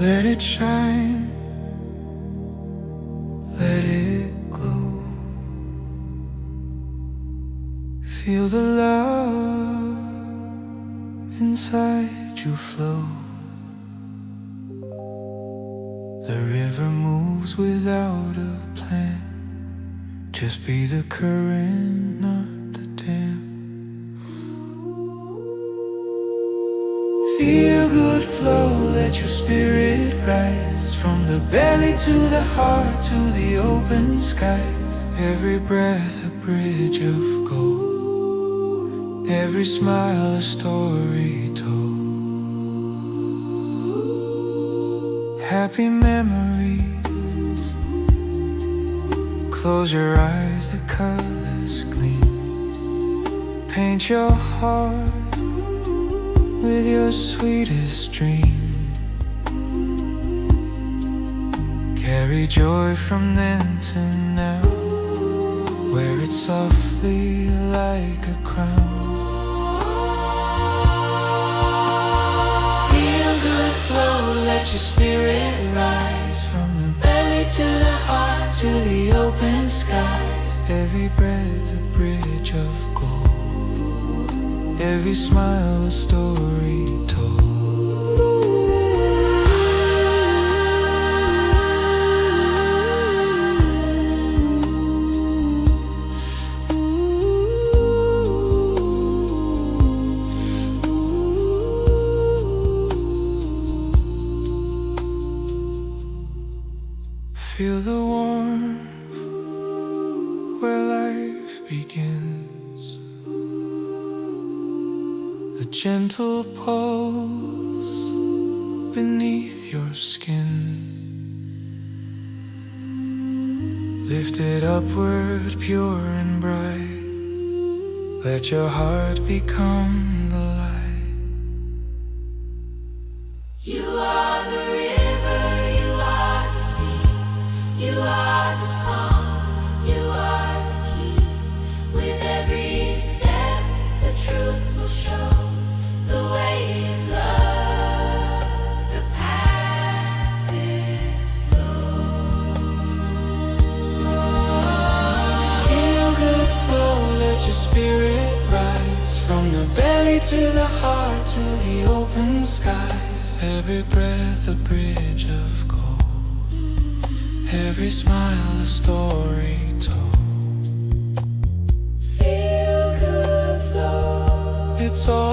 Let it shine, let it glow. Feel the love inside you flow. The river moves without a plan. Just be the current, not the dam. Feel good flow, let your spirit rise. From the belly to the heart, to the open skies. Every breath a bridge of gold, every smile a story told. Happy memories, close your eyes, the colors gleam. Paint your heart with your sweetest dream. Carry joy from then to now, wear it softly like a crown. Feel good flow, let your spirit rise. From the belly to the heart, to the open skies. Every breath a bridge of gold, every smile a story told. Feel the warmth where life begins, the gentle pulse beneath your skin. Lifted upward, pure and bright, let your heart become the light. You are the river, you are the sea, you are the song, you are the key. With every step, the truth will show. The way is love, the path is flow. Feel good flow, let your spirit rise. From the belly to the heart, to the open skies. Every breath a bridge of gold, every smile a story told. Feel good flow, It's all